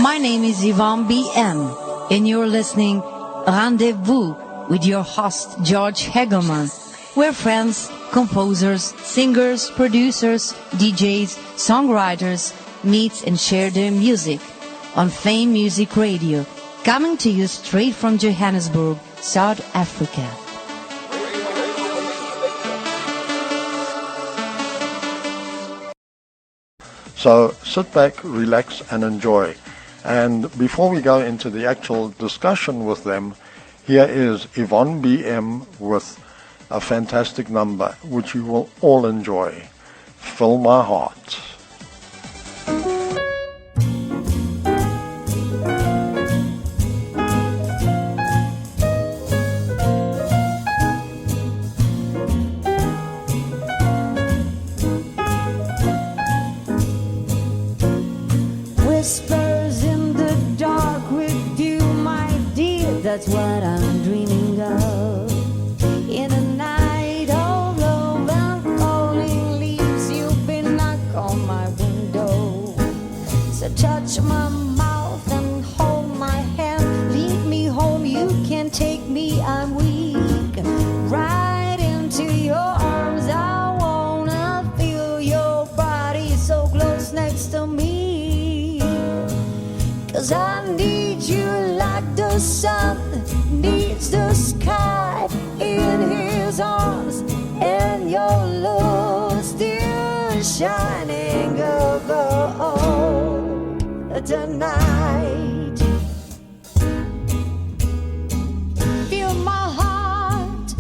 My name is Yvonne B.M. and you're listening Rendezvous with your host Georg Hegelmann. We're friends, composers, singers, producers, DJs, songwriters meet and share their music on Fame Music Radio, coming to you straight from Johannesburg, South Africa. So sit back, relax and enjoy. And before we go into the actual discussion with them, here is Yvonne B.M. with a fantastic number which you will all enjoy. Fill My Heart. Whispers in the dark with you, my dear, that's what I'm dreaming of. In a night of love and falling leaves, you've been knock on my window. So touch my mouth and hold my hand, lead me home, you can't take me, I'm weak. Right into your arms, I wanna feel your body so close next to me. 'Cause I need you like the sun needs the sky in his arms, and your love still shining over all tonight. Feel my heart,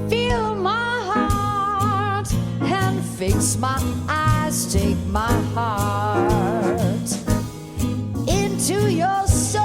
feel my heart, and fix my eyes, take my heart into your soul.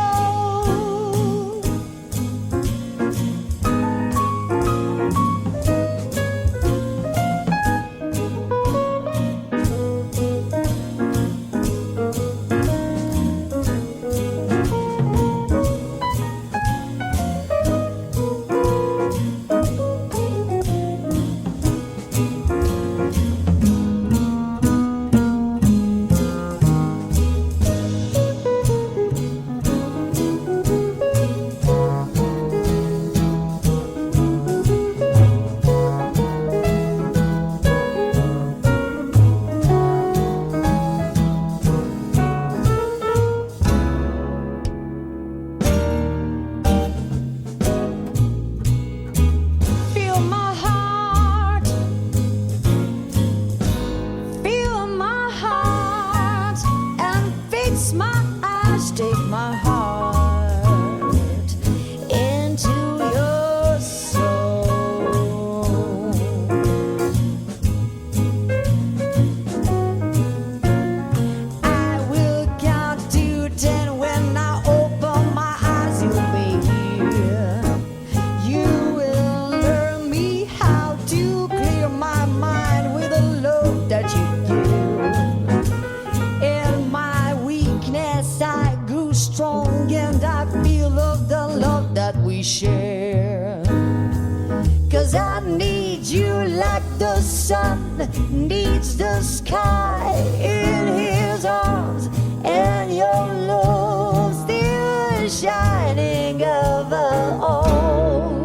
Needs the sky in his arms, and your love still shining over all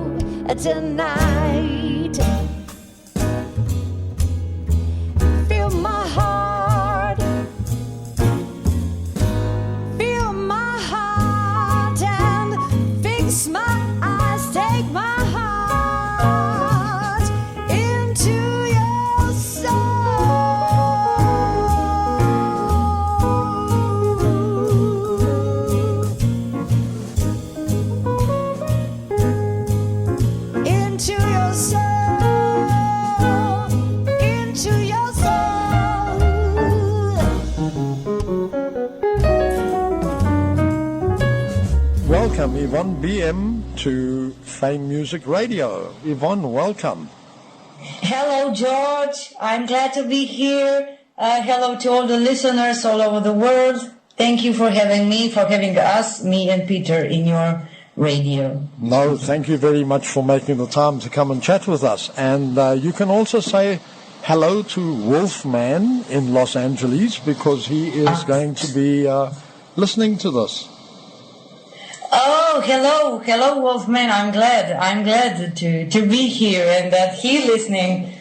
tonight. Feel my heart, feel my heart, and fix my eyes, take my heart into your soul. Into your soul, into your soul. Welcome Yvonne B.M. to Fame Music Radio. Yvonne, welcome. Hello, George. I'm glad to be here. Hello to all the listeners all over the world. Thank you for having me, for having us, me and Peter, in your radio. No, thank you very much for making the time to come and chat with us. And you can also say hello to Wolfman in Los Angeles because he is going to be listening to this. Oh, hello, Wolfman. I'm glad to be here and that he listening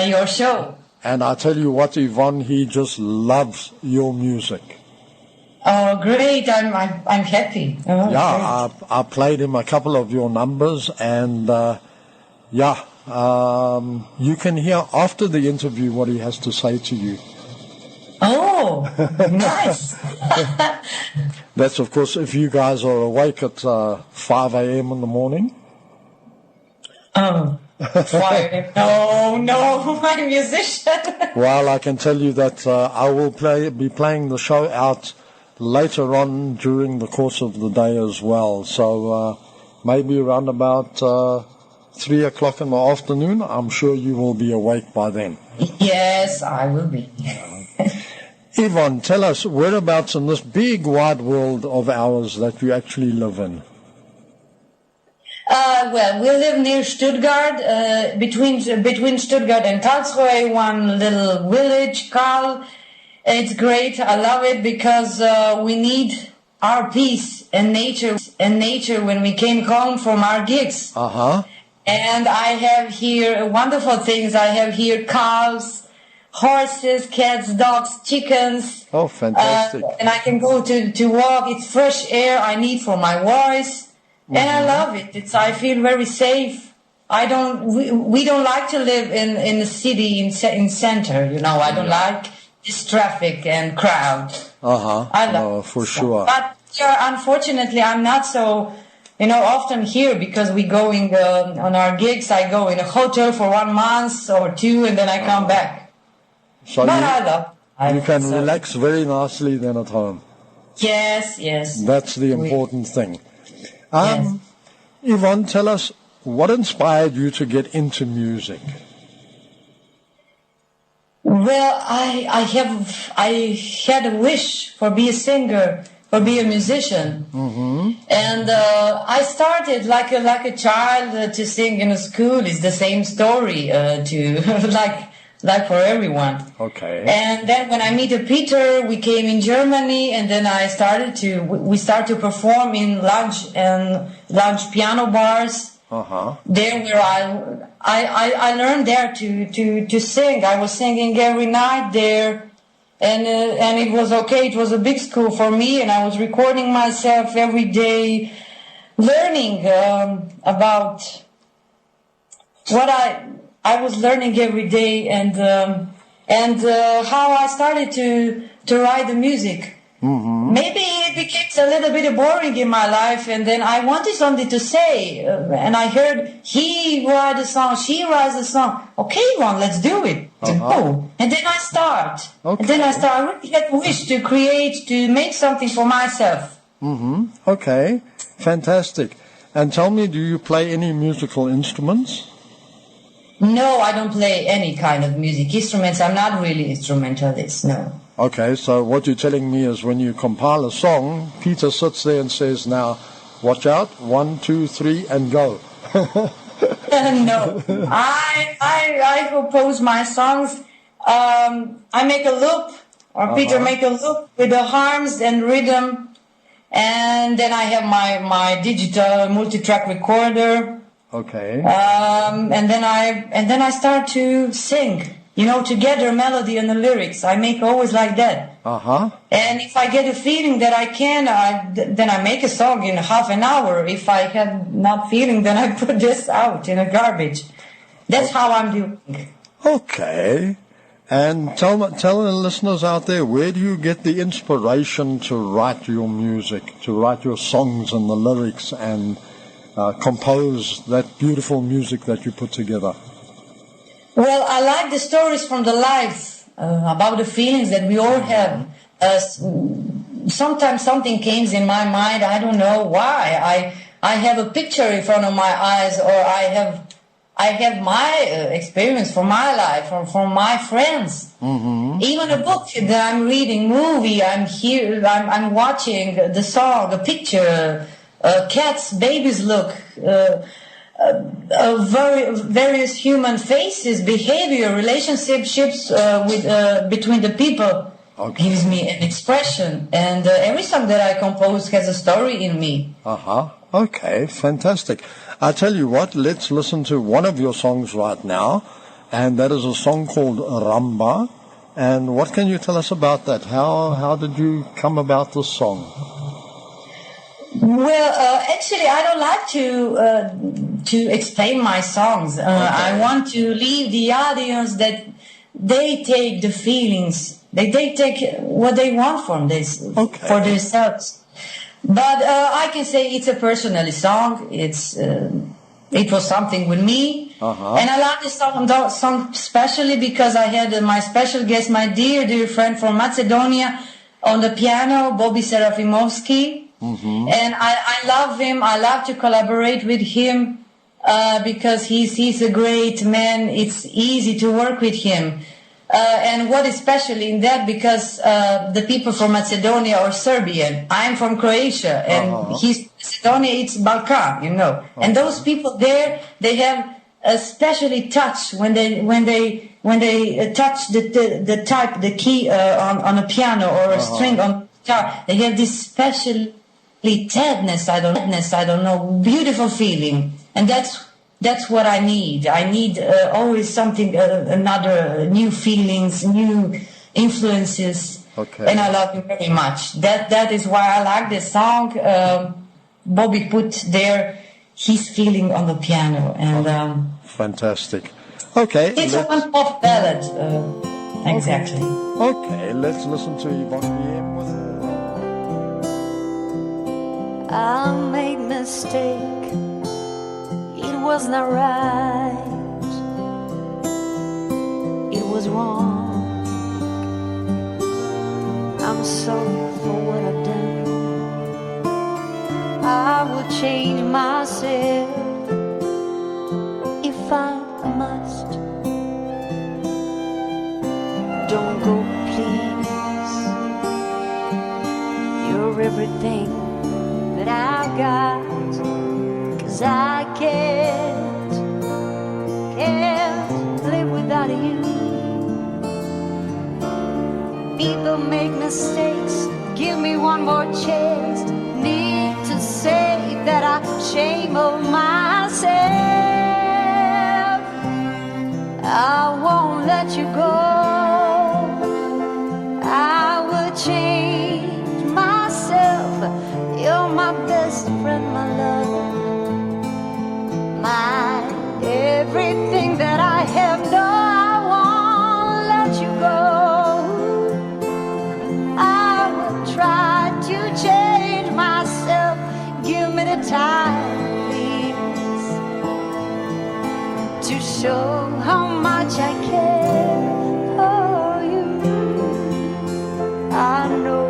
your show. And I tell you what, Yvonne, he just loves your music. Oh, great! I'm happy. Oh, yeah, I played him a couple of your numbers, and you can hear after the interview what he has to say to you. Oh, nice. That's, of course, if you guys are awake at 5 a.m. in the morning. Oh, 5 a.m. No, I'm a musician. Well, I can tell you that I will be playing the show out later on during the course of the day as well. So maybe around about 3 o'clock in the afternoon, I'm sure you will be awake by then. Yes, I will be. Yvonne, tell us whereabouts in this big wide world of ours that you actually live in. Well, we live near Stuttgart, between Stuttgart and Karlsruhe, one little village, Karl. It's great. I love it because we need our peace and nature when we came home from our gigs. Uh-huh. And I have here wonderful things. I have here cows, horses, cats, dogs, chickens. Oh, fantastic. And I can go to walk. It's fresh air I need for my voice. Mm-hmm. And I love it. I feel very safe. We don't like to live in the city, in center, you know. I don't like this traffic and crowd. Uh-huh. I love it. For sure. But unfortunately, I'm not so, often here because we going on our gigs. I go in a hotel for 1 month or 2, and then I come back. So but I love. You can relax very nicely then at home. Yes. That's the important thing. Yes. Yvonne, tell us what inspired you to get into music. Well, I had a wish for be a singer, for be a musician, and I started like a child to sing in a school. It's the same story like for everyone. Okay. And then when I met Peter, we came in Germany, and then we started to perform in lounge piano bars. Uh-huh. There where I learned there to sing. I was singing every night there, and it was okay. It was a big school for me, and I was recording myself every day, learning about what I was learning every day, and how I started to write the music. Mm-hmm. Maybe it became a little bit boring in my life, and then I wanted something to say, and I heard he write a song, she writes a song. Okay, Yvonne, let's do it. Oh, and then I start. Okay. And then I really had a wish to create, to make something for myself. Mm-hmm. Okay, fantastic. And tell me, do you play any musical instruments? No, I don't play any kind of music instruments. I'm not really instrumentalist, no. Okay, so what you're telling me is when you compile a song, Peter sits there and says, now, watch out, 1, 2, 3, and go. No, I compose my songs. I make a loop, or Peter make a loop with the harms and rhythm, and then I have my digital multi-track recorder. Okay. And then I start to sing. Together melody and the lyrics. I make always like that. Uh-huh. And if I get a feeling that I can, then I make a song in half an hour. If I have not feeling, then I put this out in a garbage. That's how I'm doing. Okay. And tell the listeners out there, where do you get the inspiration to write your music, to write your songs and the lyrics and compose that beautiful music that you put together? Well, I like the stories from the lives about the feelings that we all have. Sometimes something comes in my mind. I don't know why. I have a picture in front of my eyes, or I have my experience from my life, or from my friends. Mm-hmm. Even a book that I'm reading, movie, I'm watching the song, the picture, cats, babies look. various human faces, behavior, relationships between the people. Okay. Gives me an expression, and every song that I compose has a story in me. Okay, fantastic. I tell you what, let's listen to one of your songs right now, and that is a song called Ramba. And what can you tell us about that? How did you come about this song? Well, actually, I don't like to explain my songs. I want to leave the audience that they take the feelings. They take what they want from this for themselves. But I can say it's a personal song. It was something with me, and I love this song especially because I had my special guest, my dear friend from Macedonia, on the piano, Bobby Serafimovsky. And I love him. I love to collaborate with him because he's a great man. It's easy to work with him. And what is special in that, because the people from Macedonia are Serbian. I'm from Croatia, and he's Macedonia, it's Balkan, you know. And those people there, they have a specially touch when they touch the key on a piano or a string on guitar. They have this special sadness, I don't know, beautiful feeling, and that's what I need. I need always something, another new feelings, new influences, and I love him very much. That is why I like this song. Bobby put there his feeling on the piano, and fantastic. Okay, it's a one pop ballad, exactly. Okay, let's listen to Yvonne BM with. I made mistake, it was not right, it was wrong. I'm sorry for what I've done. I will change myself if I must. Don't go, please. You're everything that I've got, 'cause I can't live without you. People make mistakes, give me one more chance. Need to say that I shame of myself. I won't let you go. I will change myself. You're my best friend, my love, my everything that I have. No, I won't let you go. I will try to change myself. Give me the time, please, to show how much I care for you. I know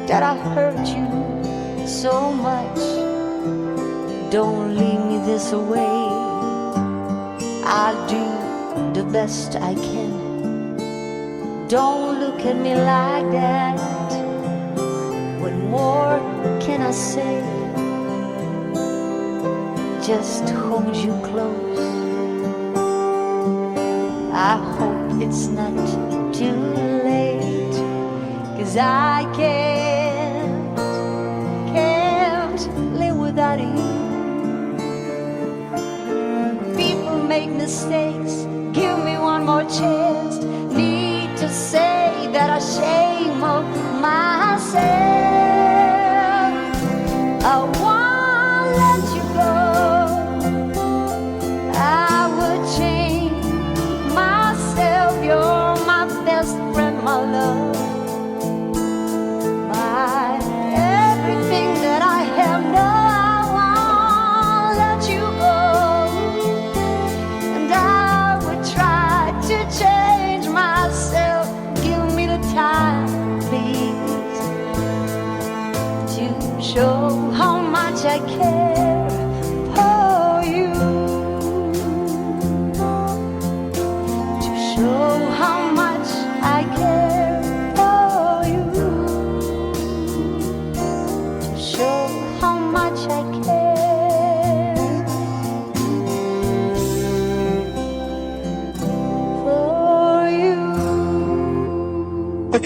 that I hurt you so much. Don't leave me this way. I'll do the best I can. Don't look at me like that. What more can I say? Just hold you close. I hope it's not too late, 'cause I can't live without you. People make mistakes, give me one more chance. Need to say that I shame of myself. I won't let you go. I will change myself. You're my best friend, my love, my everything that I have. No, I won't let you go. And I will try to change myself. Give me the time, please,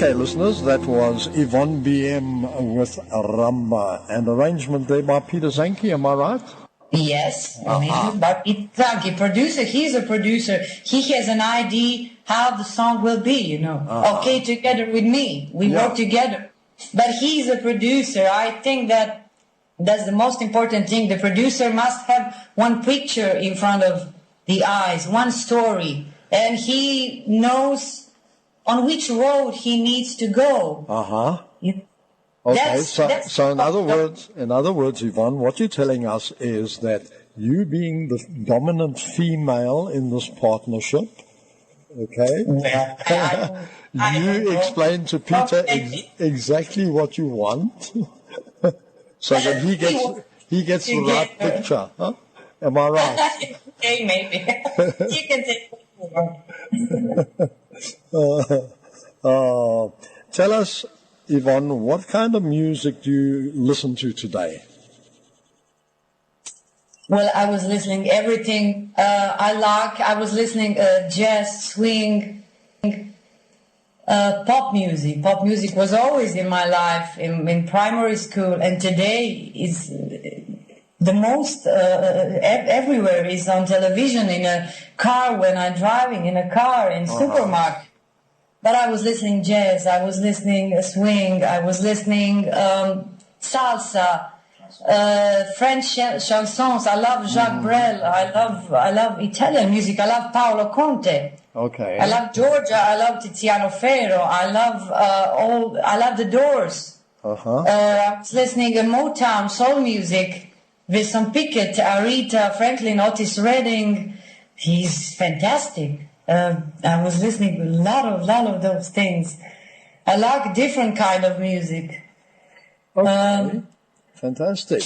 Okay, listeners, that was Yvonne BM with Ramba, and arrangement there by Petar Zanki, am I right? Yes, but Petar Zanki, producer, he's a producer. He has an idea how the song will be, you know. Okay, together with me. We work together. But he's a producer. I think that's the most important thing. The producer must have one picture in front of the eyes, one story, and he knows on which road he needs to go. Okay, so in other words, Yvonne, what you're telling us is that you being the dominant female in this partnership, okay, you explain to Peter exactly what you want, so that he gets the right picture. Huh? Am I right? Okay, maybe you can take over. Tell us, Yvonne, what kind of music do you listen to today? Well, I was listening everything I was listening jazz, swing, pop music. Pop music was always in my life in primary school, and today is the most everywhere is on television, in a car when I'm driving, in a car, in supermarket. But I was listening jazz, I was listening swing, I was listening salsa, French chansons. I love Jacques Brel. I love Italian music. I love Paolo Conte. Okay. I love Georgia. I love Tiziano Ferro. I love the Doors. I was listening to Motown soul music with some Pickett, Aretha Franklin, Otis Redding. He's fantastic. I was listening to a lot of those things. I like different kind of music. Okay. Fantastic.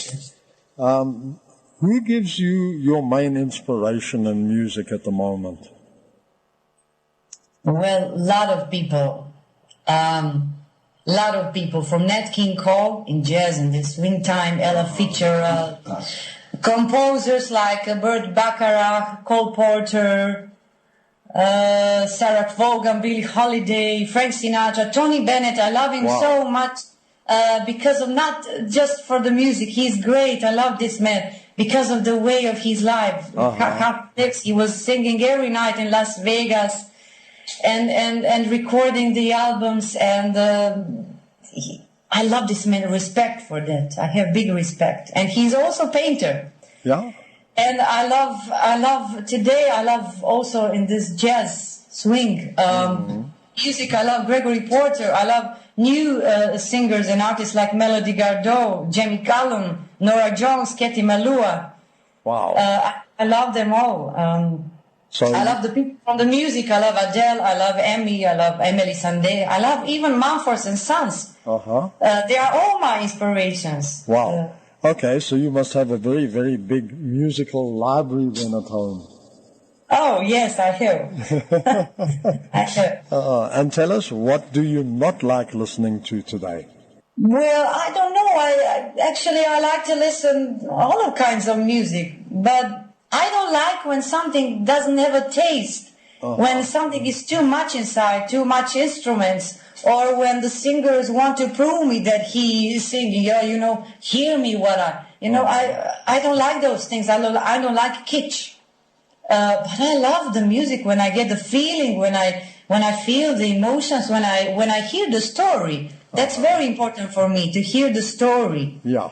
Who gives you your main inspiration in music at the moment? Well, a lot of people. From Nat King Cole in jazz and the swing time, Ella Fitzgerald, composers like Burt Bacharach, Cole Porter, Sarah Vaughan, Billie Holiday, Frank Sinatra, Tony Bennett. I love him so much because of not just for the music. He's great. I love this man because of the way of his life. He was singing every night in Las Vegas and recording the albums. And I love this man. Respect for that. I have big respect. And he's also a painter. Yeah. And I love also in this jazz swing music. I love Gregory Porter. I love new singers and artists like Melody Gardot, Jamie Cullum, Nora Jones, Katie Malua. Wow. I love them all. I love the people from the music. I love Adele. I love Emmy. I love Emily Sandé. I love even Mumford and Sons. They are all my inspirations. Wow. Okay, so you must have a very, very big musical library then at home. Oh, yes, I have. I have. And tell us, what do you not like listening to today? Well, I don't know. I like to listen all kinds of music, but I don't like when something doesn't have a taste, when something is too much inside, too much instruments, or when the singers want to prove me that he is singing, hear me what I don't like those things. I don't like kitsch. But I love the music when I get the feeling, when I feel the emotions, when I hear the story. That's very important for me, to hear the story. Yeah.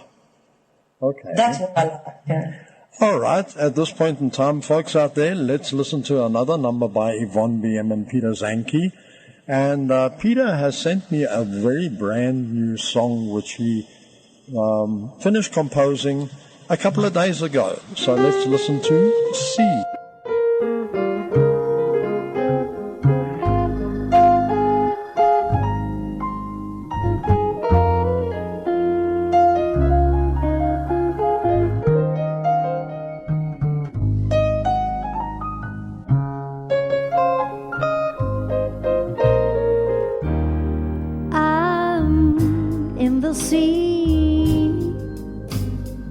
Okay. That's what I like. Yeah. All right. At this point in time, folks out there, let's listen to another number by Yvonne BM and Petar Zanki. And Peter has sent me a very brand new song which he finished composing a couple of days ago. So let's listen to See.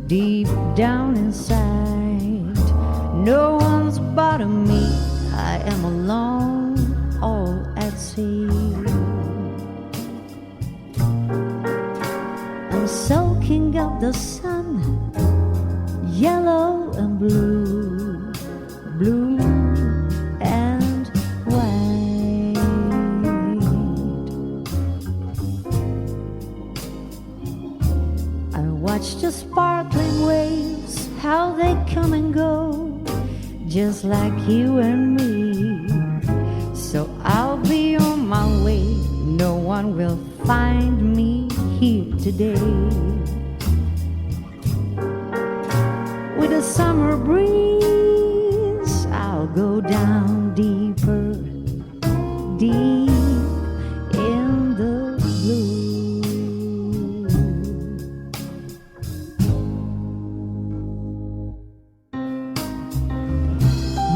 Deep down inside, no one the sun, yellow and blue, blue and white. I watch the sparkling waves, how they come and go, just like you and me. So I'll be on my way, no one will find me here today. With a summer breeze, I'll go down deeper, deep in the blue.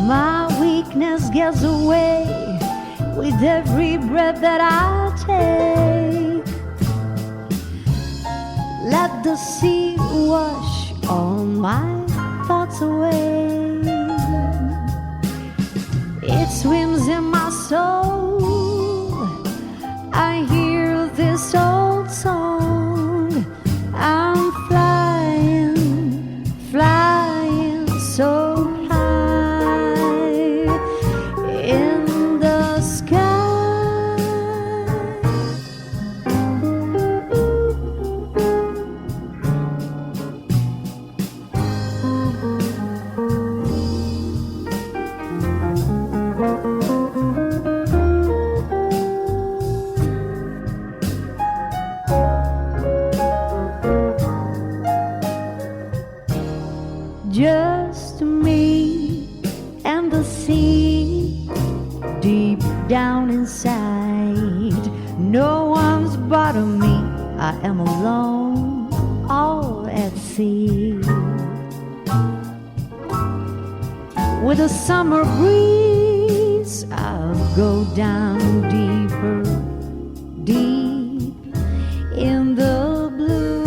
My weakness gets away with every breath that I take. Let the sea wash all my thoughts away. It swims in my soul. I hear this old song. I'm flying, flying so high in the sky. Just me and the sea, deep down inside. No one's bothering me, I am alone, all at sea. With a summer breeze, I'll go down deeper, deep in the blue.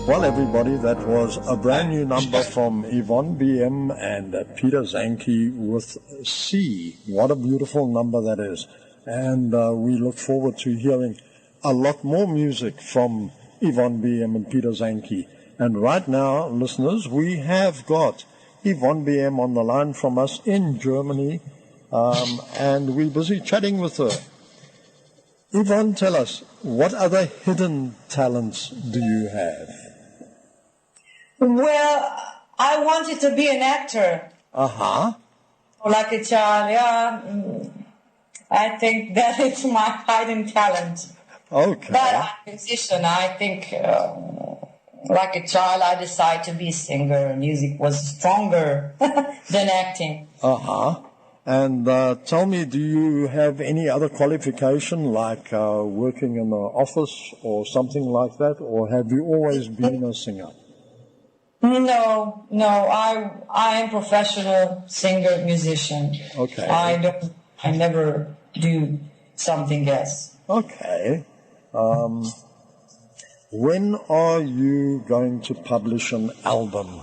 Well, everybody, that was a brand new number from Yvonne BM and Petar Zanki with C. What a beautiful number that is. And we look forward to hearing a lot more music from Yvonne BM and Petar Zanki. And right now, listeners, we have got Yvonne BM on the line from us in Germany, and we're busy chatting with her. Yvonne, tell us, what other hidden talents do you have? Well, I wanted to be an actor. Uh-huh. Like a child, yeah. I think that is my hidden talent. Okay. But I'm a musician. I think, like a child, I decided to be a singer. Music was stronger than acting. Uh-huh. And tell me, do you have any other qualification, like working in the office or something like that, or have you always been a singer? No, I am professional singer, musician. Okay. I never do something else. Okay. When are you going to publish an album?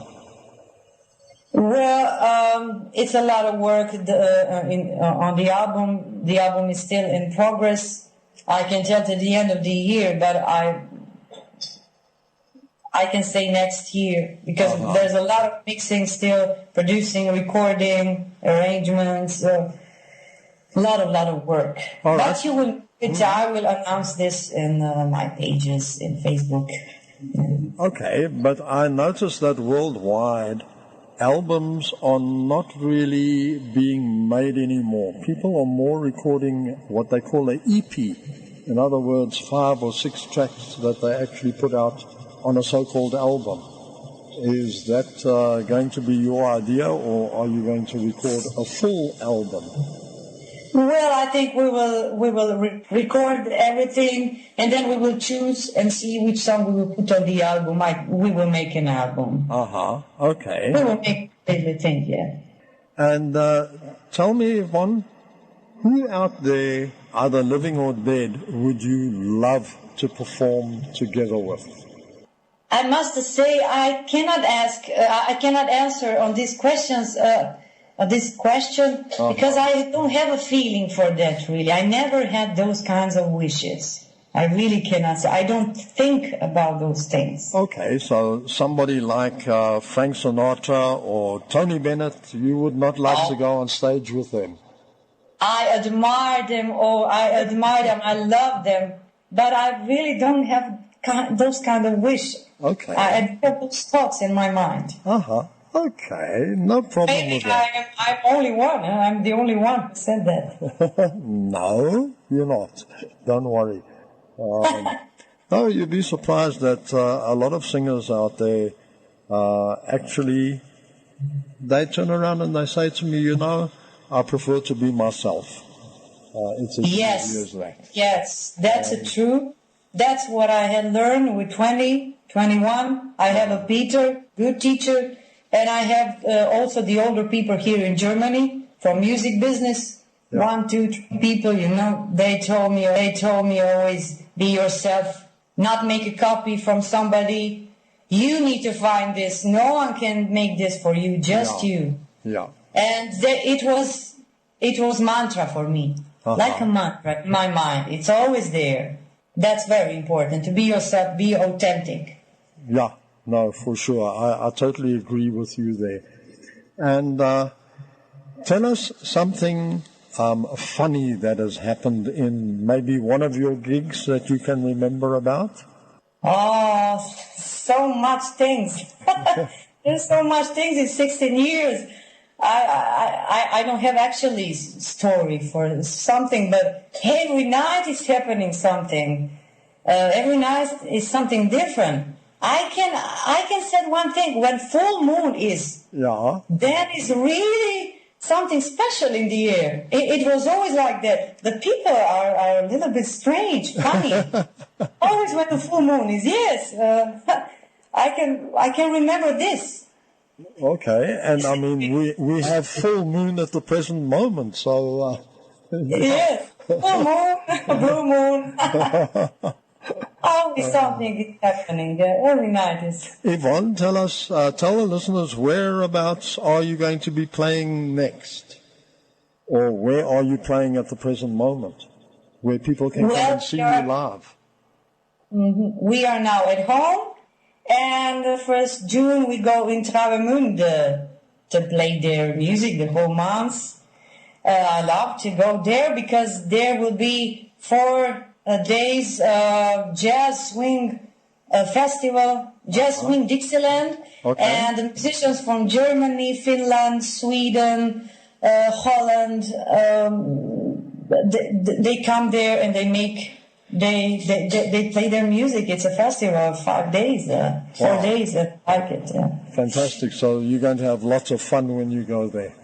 Well, it's a lot of work on the album. The album is still in progress. I can tell to the end of the year, but I can say next year, because there's a lot of mixing still, producing, recording, arrangements, a lot of work. All right. But you will, I will announce this in my pages in Facebook. Okay, but I noticed that worldwide, albums are not really being made anymore. People are more recording what they call an EP. In other words, 5 or 6 tracks that they actually put out on a so-called album. Is that going to be your idea, or are you going to record a full album? Well, I think we will record everything, and then we will choose and see which song we will put on the album. We will make an album. Okay. We will make everything, yeah. And tell me, Yvonne, who out there, either living or dead, would you love to perform together with? I must say I cannot answer on these questions this question because I don't have a feeling for that, really. I never had those kinds of wishes. I really cannot say. I don't think about those things. Okay, so somebody like Frank Sinatra or Tony Bennett, you would not like to go on stage with them? I admire them, I love them, but I really don't have those kind of wishes. Okay. I have those thoughts in my mind. Okay, no problem Maybe with that. I'm only one. I'm the only one who said that. No, you're not. Don't worry. No, you'd be surprised that a lot of singers out there actually, they turn around and they say to me, you know, I prefer to be myself. It's as easy as that. Yes, that's true. That's what I had learned with 20, 21. I have a Peter, good teacher, and I have also the older people here in Germany from music business. Yeah. 1, 2, 3 people, you know, they told me always be yourself, not make a copy from somebody. You need to find this. No one can make this for you, just you. Yeah. And it was mantra for me, like a mantra in my mind. It's always there. That's very important, to be yourself, be authentic. Yeah, no, for sure. I totally agree with you there. And tell us something funny that has happened in maybe one of your gigs that you can remember about? Oh, so much things. There's so much things in 16 years. I don't have actually story for something, but every night is happening something. Every night is something different. I can say one thing. When full moon is, that is really something special in the air. It was always like that. The people are a little bit strange, funny. Always when the full moon is. Yes, I can remember this. Okay, and I mean we have full moon at the present moment, so yes, full moon, blue moon. Always something is happening there. Every night is. Yvonne, tell the listeners, whereabouts are you going to be playing next, or where are you playing at the present moment, where people can come and see you live? We are now at home. And the 1st June we go in Travemünde to play their music the whole month. I love to go there because there will be 4 days jazz swing festival, jazz swing Dixieland, and the musicians from Germany, Finland, Sweden, Holland, they come there and they make. They play their music. It's a festival of 5 days, 4 days. I like it. Yeah. Fantastic. So you're going to have lots of fun when you go there.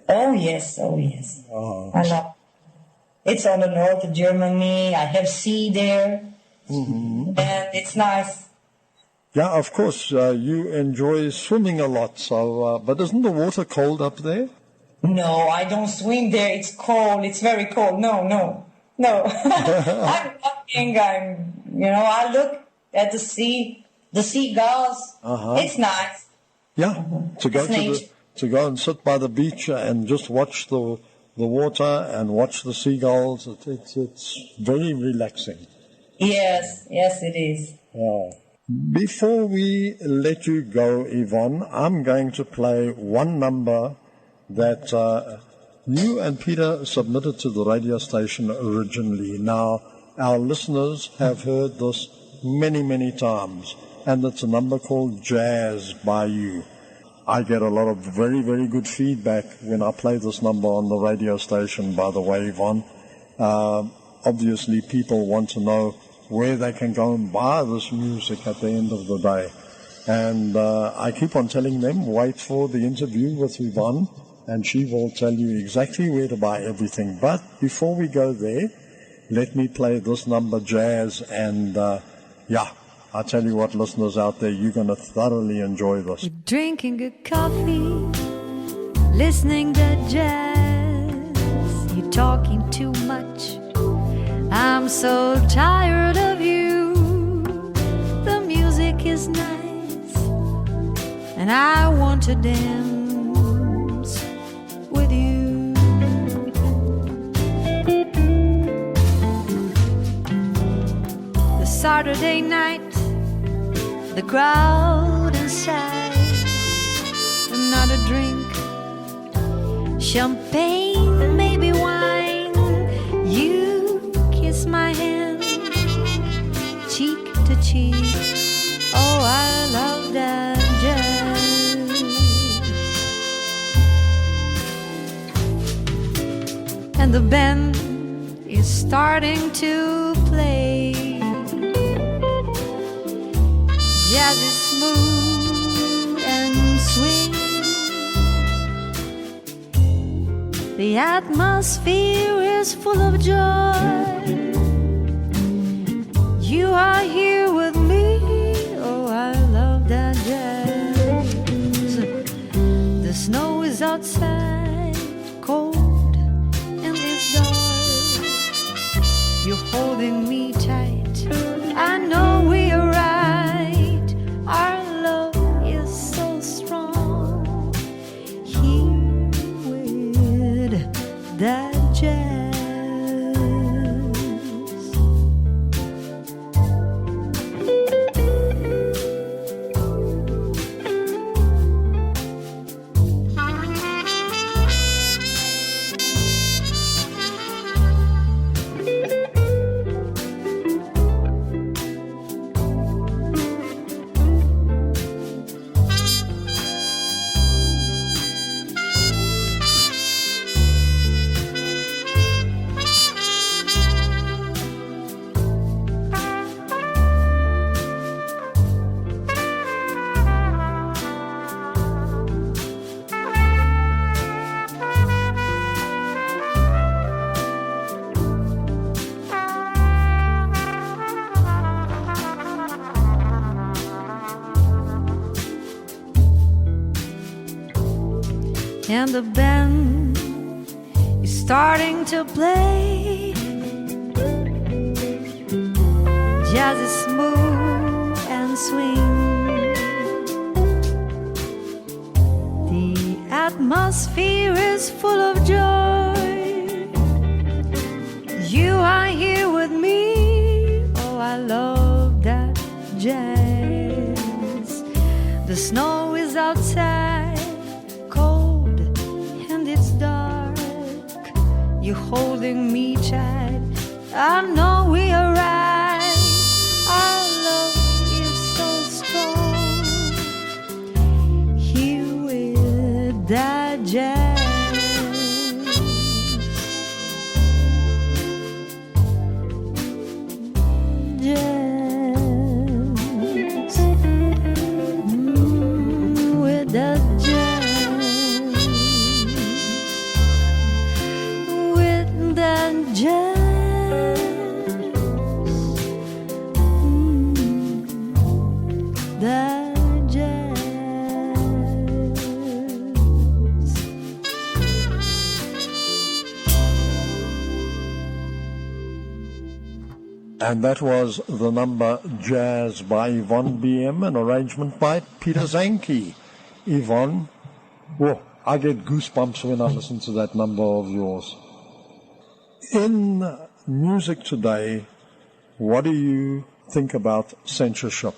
Oh yes. I love it. It's on the north of Germany. I have sea there, and it's nice. Yeah, of course. You enjoy swimming a lot. So, but isn't the water cold up there? No, I don't swim there. It's cold. It's very cold. No. I'm walking. I look at the sea, the seagulls. It's nice. Yeah, to go and sit by the beach and just watch the water and watch the seagulls. It's very relaxing. Yes, it is. Before we let you go, Yvonne, I'm going to play one number that you and Peter submitted to the radio station originally. Now, our listeners have heard this many, many times, and it's a number called Jazz by you. I get a lot of very, very good feedback when I play this number on the radio station, by the way, Yvonne. Obviously, people want to know where they can go and buy this music at the end of the day. And I keep on telling them, wait for the interview with Yvonne, and she will tell you exactly where to buy everything. But before we go there, let me play this number, Jazz, and I tell you what, listeners out there, you're going to thoroughly enjoy this. We're drinking good coffee, listening to jazz. You're talking too much. I'm so tired of you. The music is nice, and I want to dance. Saturday night, the crowd inside, another drink, champagne, maybe wine. You kiss my hand, cheek to cheek. Oh, I love that jazz. And the band is starting to play. Jazz is smooth and swing. The atmosphere is full of joy. You are here with me. Oh, I love that jazz. The snow is outside, cold and it's dark. You're holding me tight. I know we are right. Our love is so strong. Here with that jazz. And the band is starting to play. Jazz is smooth and swing. The atmosphere is full of joy. You are here with me. Oh, I love that jazz. The snow is outside, cold and it's dark. You're holding me tight. I know we are right. Our love is so strong. Here with that jazz. Jazz. With that jazz. With that jazz. That jazz. And that was the number Jazz by Yvonne BM, an arrangement by Petar Zanki. Yvonne, whoa, I get goosebumps when I listen to that number of yours. In music today, what do you think about censorship?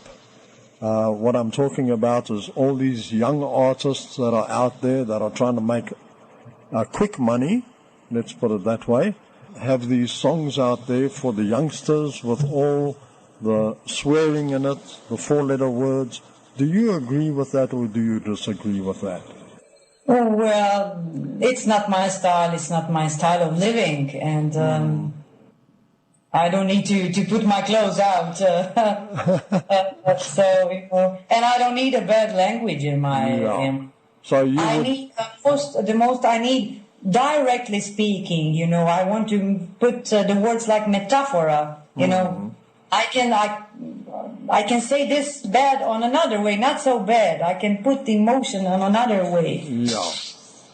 What I'm talking about is all these young artists that are out there that are trying to make quick money, let's put it that way, have these songs out there for the youngsters with all the swearing in it, the four-letter words. Do you agree with that or do you disagree with that? Oh, well, it's not my style. It's not my style of living. And I don't need to put my clothes out. So, you know, and I don't need a bad language in my... Yeah. So you I would... need the most I need directly speaking, you know. I want to put the words like metaphora, you know. I can say this bad on another way, not so bad. I can put the emotion on another way. Yeah.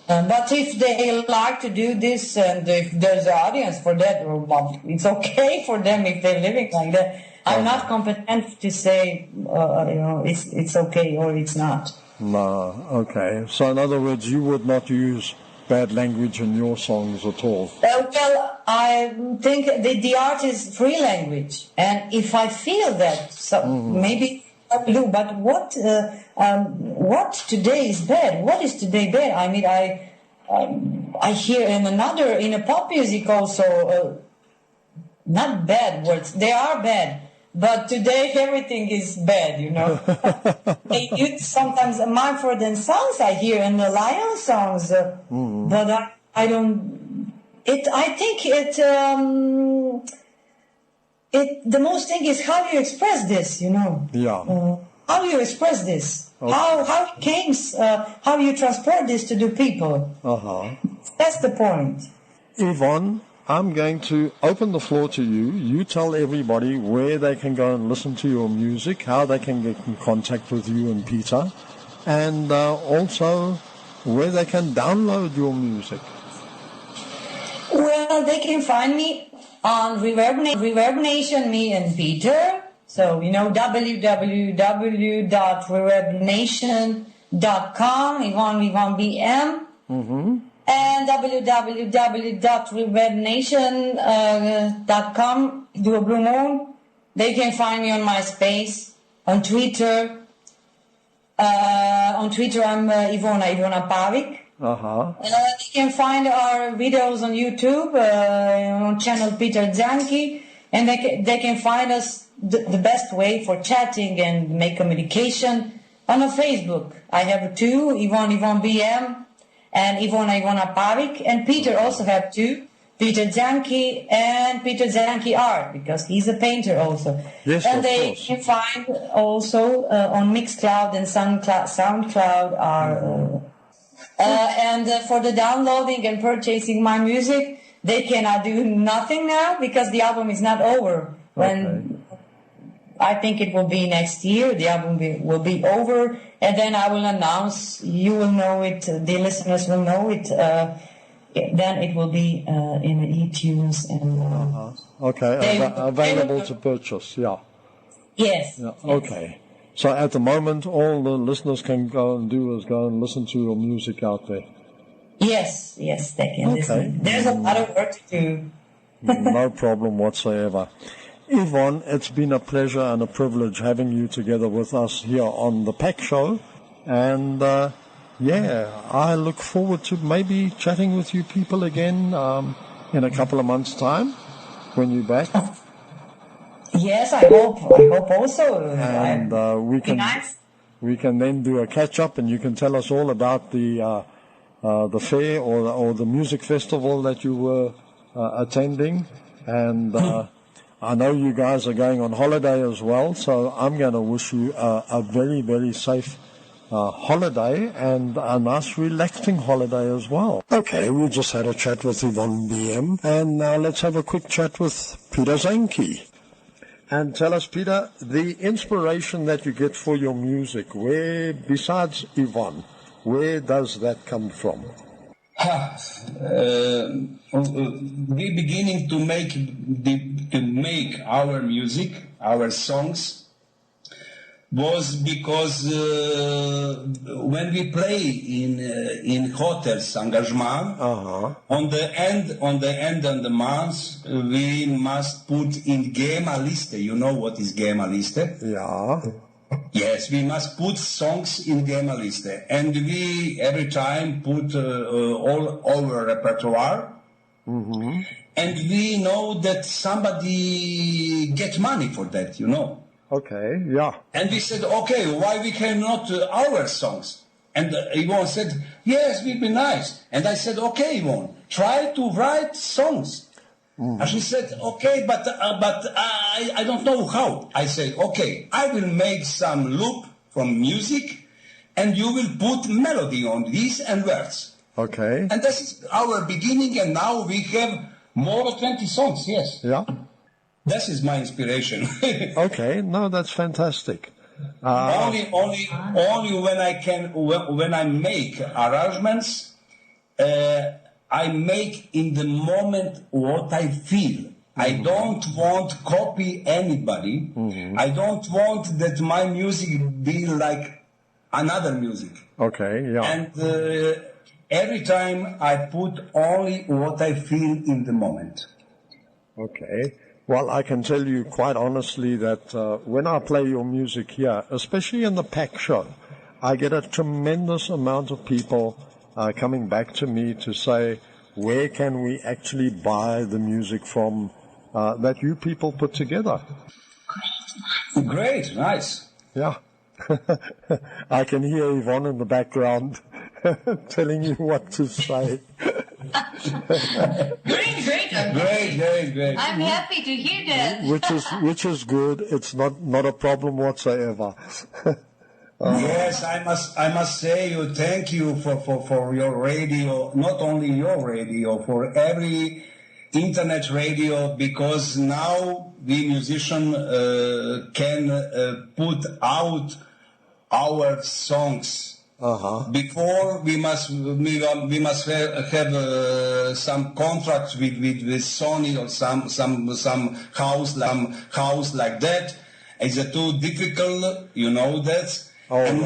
But if they like to do this, and if there's an audience for that, well, it's okay for them if they're living like that. I'm not competent to say, you know, it's okay or it's not. No, okay. So in other words, you would not use bad language in your songs at all? Well, I think the art is free language, and if I feel that, so maybe I do. But what today is bad? What is today bad? I mean, I hear in a pop music also not bad words. They are bad. But today everything is bad, you know. They use sometimes Mumford and Sons I hear in the Lion songs, but I don't. I think the most thing is how you express this, you know. Yeah. How you express this, Okay. how it came, how you transport this to the people. That's the point. Yvonne, I'm going to open the floor to you. You tell everybody where they can go and listen to your music, how they can get in contact with you and Peter, and also where they can download your music. Well, they can find me on Reverb Nation, me and Peter. So, you know, www.reverbnation.com, Yvonne BM. And www.reverbnation.com, do a blue moon. They can find me on MySpace, on Twitter. On Twitter, I'm Ivona Pavic. They can find our videos on YouTube, on channel Petar Zanki, and they can find us the best way for chatting and make communication on a Facebook. I have two, Yvonne BM, and Ivona Pavic, and Peter also have two, Petar Zanki and Petar Zanki Art, because he's a painter also. Yes, and of they course. can find also on Mixcloud and SoundCloud are. And for the downloading and purchasing my music, they cannot do nothing now because the album is not over. I think it will be next year. The album will be over, and then I will announce. You will know it. The listeners will know it. Then it will be in iTunes and. Available to purchase. Yeah. Yes. Yeah. Okay. So at the moment, all the listeners can go and do is go and listen to your music out there. Yes, they can listen. There's a lot of work to do. No problem whatsoever. Yvonne, it's been a pleasure and a privilege having you together with us here on the Pack Show. And, I look forward to maybe chatting with you people again in a couple of months' time when you're back. Yes, I hope also. And we can then do a catch-up and you can tell us all about the fair or the music festival that you were attending. And I know you guys are going on holiday as well, so I'm going to wish you a very, very safe holiday and a nice relaxing holiday as well. Okay, we just had a chat with Yvonne BM, and now let's have a quick chat with Petar Zanki. And tell us, Peter, the inspiration that you get for your music, where, besides Yvonne, where does that come from? We beginning to make our music, our songs, was because when we play in hotels engagement, on the end of the month we must put in GEMA-Liste. You know what is GEMA-Liste? Yeah. Yes, we must put songs in GEMA-Liste, and we every time put all our repertoire, and we know that somebody get money for that, you know. Okay, yeah. And we said, okay, why we cannot our songs? And Yvonne said, yes, will be nice. And I said, okay, Yvonne, try to write songs. And she said, okay, but I don't know how. I said, okay, I will make some loop from music, and you will put melody on these and words. Okay. And this is our beginning, and now we have more than 20 songs, yes. Yeah. This is my inspiration. Okay, no, that's fantastic. Only when I make arrangements, I make in the moment what I feel. I don't want copy anybody. I don't want that my music be like another music. Okay, yeah. And every time I put only what I feel in the moment. Okay. Well, I can tell you quite honestly that when I play your music here, especially in the pack show, I get a tremendous amount of people coming back to me to say, where can we actually buy the music from that you people put together? Great, nice. Yeah. I can hear Yvonne in the background telling you what to say. Great. Great. I'm happy to hear that. Which is good. It's not a problem whatsoever. Yes, I must say you thank you for your radio, not only your radio, for every internet radio, because now we musician can put out our songs. Before we must have some contracts with Sony or some house like that. It's too difficult, you know that. And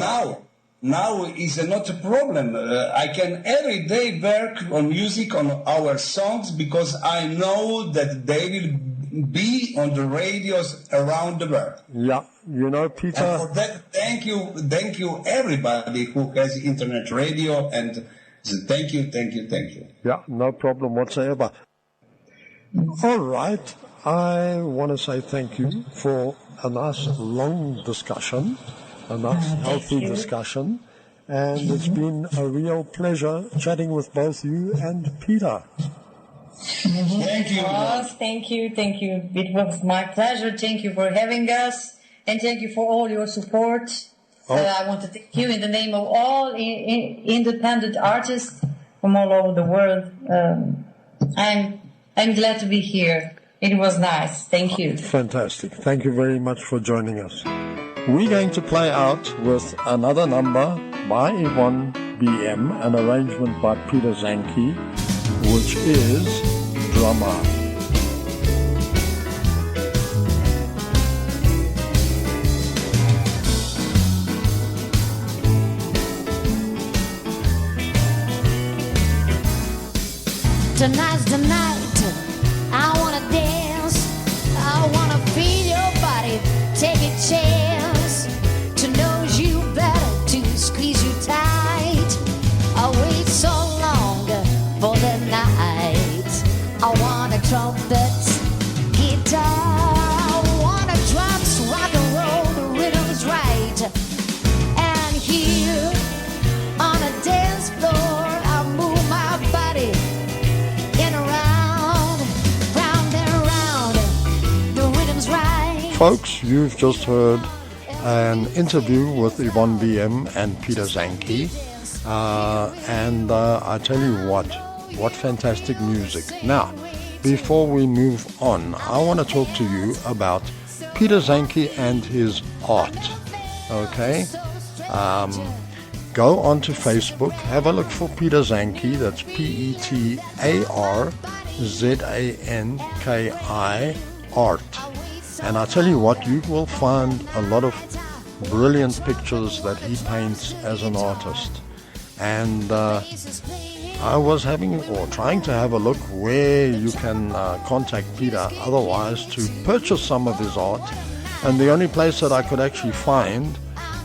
now is not a problem. I can every day work on music on our songs because I know that they will be on the radios around the world. Yeah, you know, Peter. And for that, thank you everybody who has internet radio, and thank you. Yeah, no problem whatsoever. All right, I want to say thank you for a nice long discussion, a nice healthy discussion, and it's been a real pleasure chatting with both you and Peter. Thank you. Thank you. It was my pleasure. Thank you for having us, and thank you for all your support. I want to thank you in the name of all independent artists from all over the world. I'm glad to be here. It was nice. Thank you. Fantastic. Thank you very much for joining us. We're going to play out with another number by Yvonne BM, an arrangement by Petar Zanki, which is Drama. Tonight's the night. I wanna dance. I wanna feel your body. Take a chance to know you better, to squeeze you tight. I wait so long for the night. I want a trumpet, guitar. I want a drums, rock and roll. The rhythm's right. And here on a dance floor, I move my body. Folks, you've just heard an interview with Yvonne BM and Petar Zanki, and I tell you what fantastic music. Now, before we move on, I want to talk to you about Petar Zanki and his art. Okay? Go onto Facebook, have a look for Petar Zanki, that's Petar Zanki, art. And I tell you what, you will find a lot of brilliant pictures that he paints as an artist. And I was trying to have a look where you can contact Peter otherwise to purchase some of his art. And the only place that I could actually find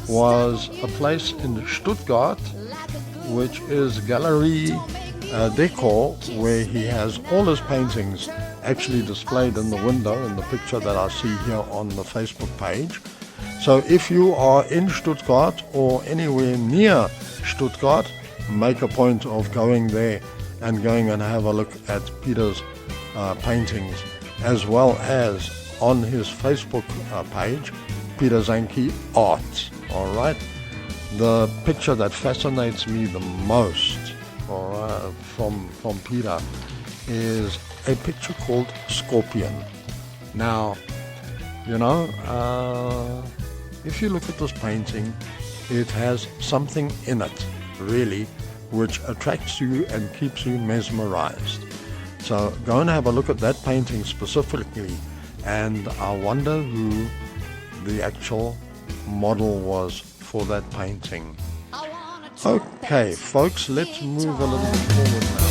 was a place in Stuttgart, which is Galerie Decor, where he has all his paintings actually displayed in the window in the picture that I see here on the Facebook page. So if you are in Stuttgart or anywhere near Stuttgart, make a point of going there and going and have a look at Peter's paintings, as well as on his Facebook page, Petar Zanki Art. All right, the picture that fascinates me the most, all right, from Peter is a picture called Scorpion. Now, you know, if you look at this painting, it has something in it, really, which attracts you and keeps you mesmerized. So go and have a look at that painting specifically, and I wonder who the actual model was for that painting. Okay, folks, let's move a little bit forward now.